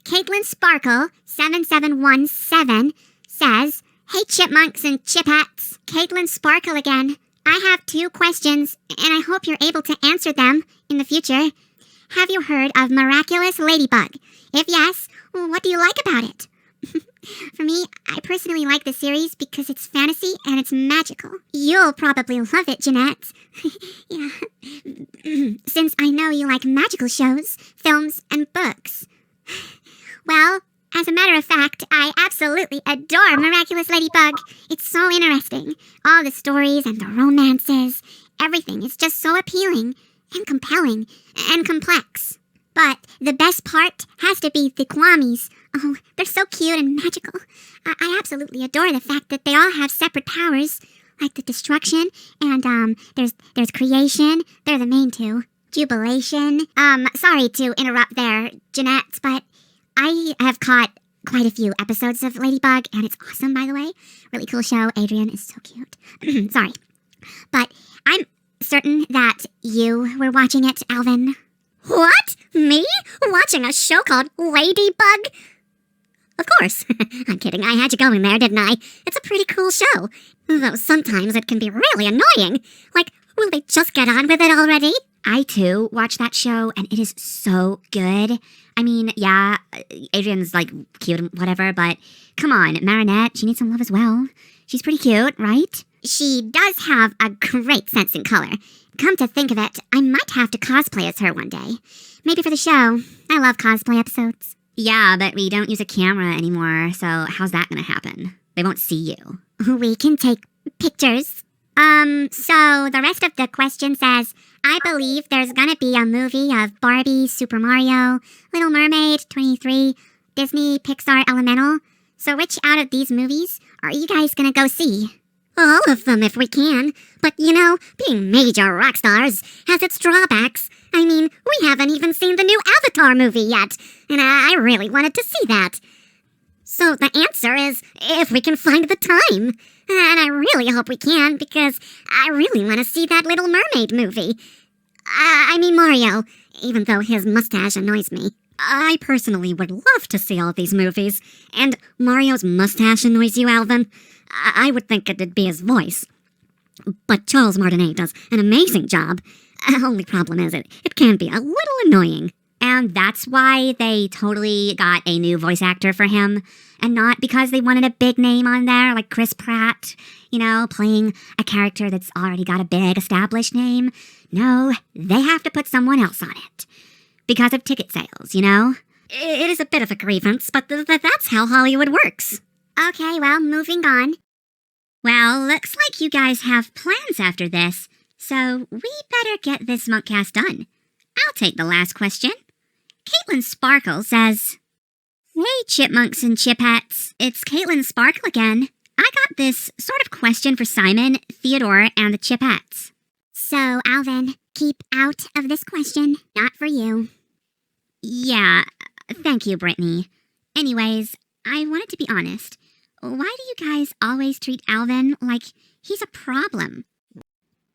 Caitlin Sparkle 7717 says, "Hey Chipmunks and Chipettes, Caitlin Sparkle again. I have 2 questions, and I hope you're able to answer them in the future. Have you heard of Miraculous Ladybug? If yes, what do you like about it?" For me, I personally like the series because it's fantasy and it's magical. You'll probably love it, Jeanette. Yeah. Since I know you like magical shows, films, and books. Well, as a matter of fact, I absolutely adore Miraculous Ladybug. It's so interesting. All the stories and the romances, everything is just so appealing and compelling and complex. But the best part has to be the Kwamis. Oh, they're so cute and magical. I absolutely adore the fact that they all have separate powers, like the destruction, and there's creation. They're the main 2. Jubilation. Sorry to interrupt there, Jeanette, but I have caught quite a few episodes of Ladybug, and it's awesome, by the way. Really cool show. Adrian is so cute. Sorry. But I'm certain that you were watching it, Alvin. What? Me? Watching a show called Ladybug? Of course. I'm kidding. I had you going there, didn't I? It's a pretty cool show. Though sometimes it can be really annoying. Like, will they just get on with it already? I, too, watched that show, and it is so good. I mean, yeah, Adrian's, like, cute and whatever, but come on, Marinette, she needs some love as well. She's pretty cute, right? She does have a great sense in color. Come to think of it, I might have to cosplay as her one day. Maybe for the show. I love cosplay episodes. Yeah, but we don't use a camera anymore, so how's that gonna happen? They won't see you. We can take pictures. So the rest of the question says, I believe there's gonna be a movie of Barbie, Super Mario, Little Mermaid, 23, Disney, Pixar, Elemental. So which out of these movies are you guys gonna go see? All of them if we can. But you know, being major rock stars has its drawbacks. I mean, we haven't even seen the new Avatar movie yet, and I really wanted to see that. So the answer is, if we can find the time. And I really hope we can, because I really want to see that Little Mermaid movie. I mean Mario, even though his mustache annoys me. I personally would love to see all these movies, and Mario's mustache annoys you, Alvin? I would think it'd be his voice. But Charles Martinet does an amazing job. Only problem is it can be a little annoying. And that's why they totally got a new voice actor for him, and not because they wanted a big name on there like Chris Pratt, you know, playing a character that's already got a big established name. No, they have to put someone else on it. Because of ticket sales, you know? It is a bit of a grievance, but that's how Hollywood works. Okay, well, moving on. Well, looks like you guys have plans after this, so we better get this monkcast done. I'll take the last question. Caitlin Sparkle says, "Hey, Chipmunks and Chipettes, it's Caitlin Sparkle again. I got this sort of question for Simon, Theodore, and the Chipettes." So, Alvin, keep out of this question. Not for you. Yeah, thank you, Brittany. Anyways, I wanted to be honest. Why do you guys always treat Alvin like he's a problem?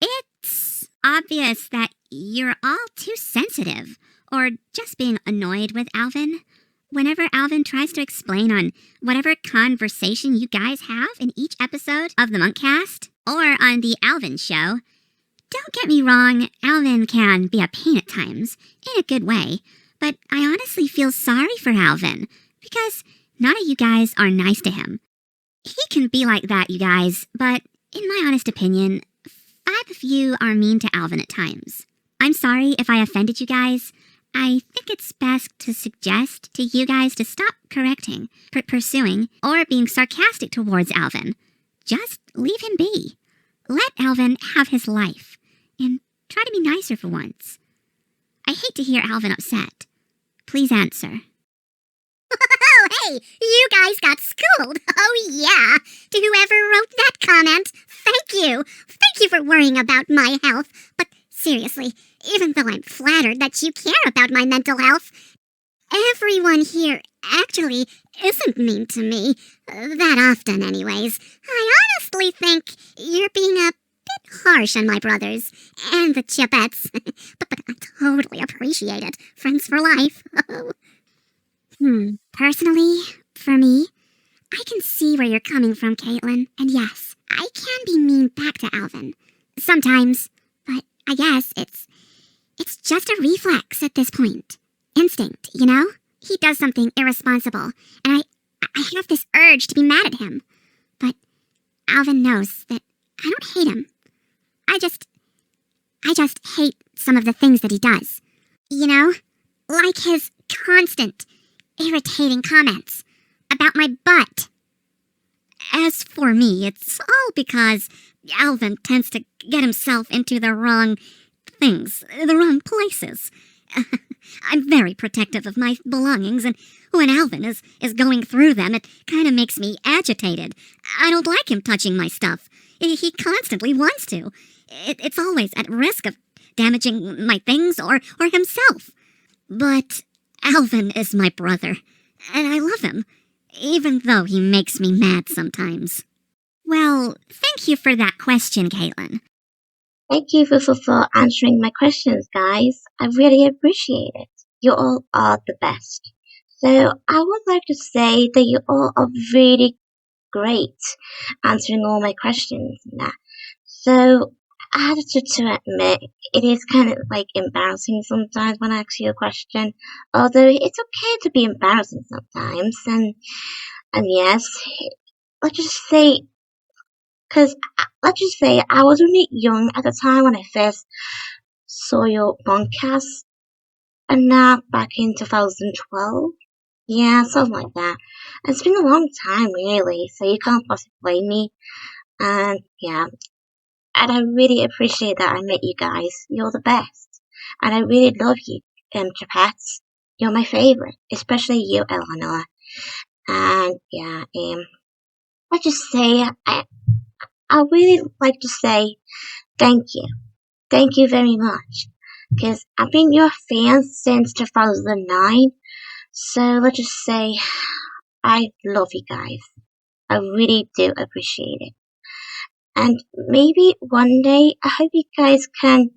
It's obvious that you're all too sensitive, or just being annoyed with Alvin. Whenever Alvin tries to explain on whatever conversation you guys have in each episode of the Monkcast, or on the Alvin Show, don't get me wrong, Alvin can be a pain at times, in a good way, but I honestly feel sorry for Alvin, because none of you guys are nice to him. He can be like that, you guys, but in my honest opinion, 5 of you are mean to Alvin at times. I'm sorry if I offended you guys. I think it's best to suggest to you guys to stop correcting, pursuing, or being sarcastic towards Alvin. Just leave him be. Let Alvin have his life, and try to be nicer for once. I hate to hear Alvin upset. Please answer. Oh, hey, you guys got schooled. Oh, yeah. To whoever wrote that comment, thank you. Thank you for worrying about my health. But seriously, even though I'm flattered that you care about my mental health, everyone here actually isn't mean to me. That often, anyways. I honestly think you're being a bit harsh on my brothers and the Chipettes. but I totally appreciate it. Friends for life. Personally, for me, I can see where you're coming from, Caitlin. And yes, I can be mean back to Alvin. Sometimes. But I guess it's just a reflex at this point. Instinct, you know? He does something irresponsible, and I have this urge to be mad at him. But Alvin knows that I don't hate him. I just hate some of the things that he does. You know? Like his constant, irritating comments about my butt. As for me, it's all because Alvin tends to get himself into the wrong things, the wrong places. I'm very protective of my belongings, and when Alvin is going through them, it kind of makes me agitated. I don't like him touching my stuff. He constantly wants to. It's always at risk of damaging my things or himself. But Alvin is my brother, and I love him, even though he makes me mad sometimes. Well, thank you for that question, Caitlin. Thank you for answering my questions, guys. I really appreciate it. You all are the best. So I would like to say that you all are really great answering all my questions and that. So I have to admit, it is kind of like embarrassing sometimes when I ask you a question. Although it's okay to be embarrassing sometimes, and yes, let's just say I was really young at the time when I first saw your podcast, and now back in 2012. Yeah, something like that. It's been a long time, really, so you can't possibly blame me. And yeah, and I really appreciate that I met you guys. You're the best. And I really love you, Chipettes. You're my favorite, especially you, Eleanor. And yeah, let's just say I really like to say thank you. Thank you very much. Because I've been your fan since 2009. So let's just say I love you guys. I really do appreciate it. And maybe one day I hope you guys can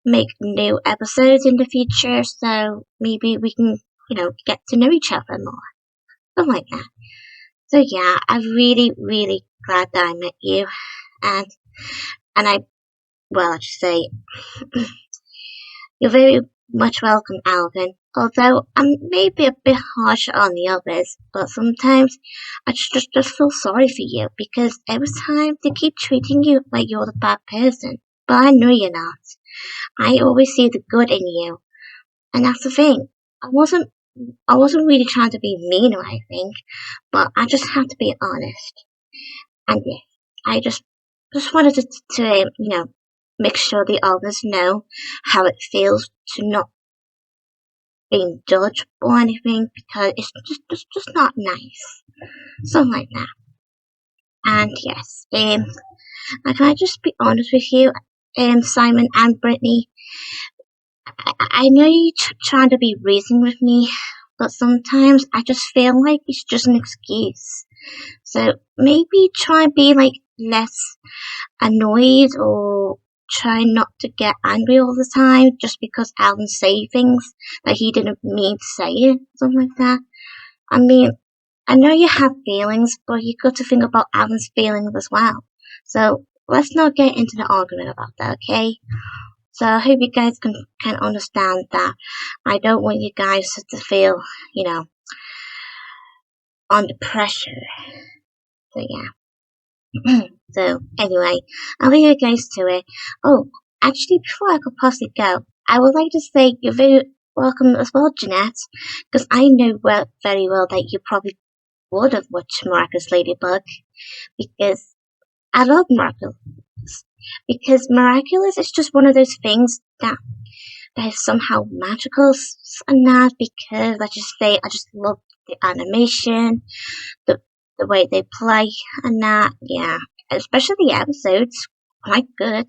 make new episodes in the future, so maybe we can, get to know each other more. Something like that. So yeah, I'm really, really glad that I met you. And I should say, you're very much welcome, Alvin. Although I'm maybe a bit harsh on the others, but sometimes I just feel sorry for you because every time they keep treating you like you're the bad person. But I know you're not. I always see the good in you, and that's the thing. I wasn't really trying to be mean or anything, but I just have to be honest. And yeah, I just wanted to make sure the others know how it feels to not being judged or anything, because it's just not nice. Something like that. And yes, can I just be honest with you, Simon and Brittany? I know you're trying to be reasonable with me, but sometimes I just feel like it's just an excuse. So maybe try and be less annoyed, or try not to get angry all the time just because Alvin say things that he didn't mean to say it, something like that. I mean, I know you have feelings, but you got to think about Alvin's feelings as well. So let's not get into the argument about that, okay? So I hope you guys can understand that I don't want you guys to feel, under pressure. So yeah. So anyway, I'll leave you guys to it. Oh, actually, before I could possibly go, I would like to say you're very welcome as well, Jeanette, because I know very well that you probably would have watched Miraculous Ladybug, because I love Miraculous. Because Miraculous is just one of those things that is somehow magical and that, because let's just say I just love the animation, the way they play and that, yeah. Especially the episodes, quite good.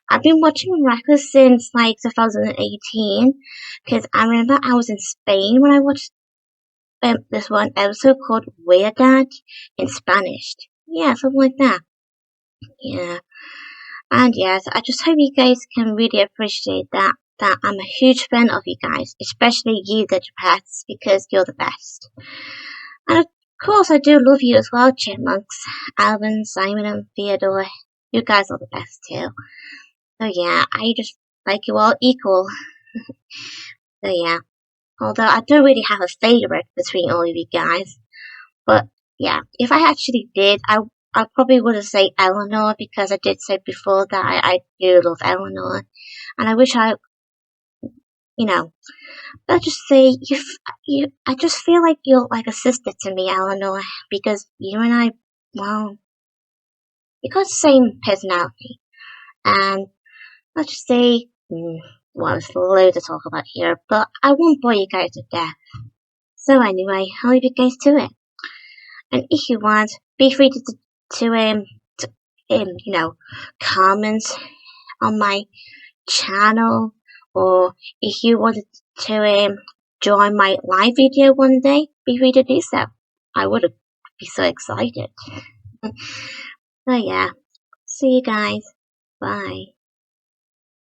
I've been watching Miraculous since 2018, because I remember I was in Spain when I watched this one episode called Weird Dad in Spanish. Yeah, something like that. Yeah. And yes, I just hope you guys can really appreciate that that I'm a huge fan of you guys, especially you, the Chipettes, because you're the best. And of course, I do love you as well, Chipmunks, Alvin, Simon, and Theodore. You guys are the best too. So yeah, I just like you all equal. So yeah, although I don't really have a favorite between all of you guys, but yeah, if I actually did, I probably would have said Eleanor, because I did say before that I do love Eleanor, and I wish let's just say I just feel like you're like a sister to me, Eleanor, because you and I, well, you got the same personality, and let's just say, well, there's loads to talk about here, but I won't bore you guys to death. So anyway, I'll leave you guys to it. And if you want, be free to comment on my channel, or if you wanted to join my live video one day, be free to do so. I would be so excited. So yeah, see you guys. Bye.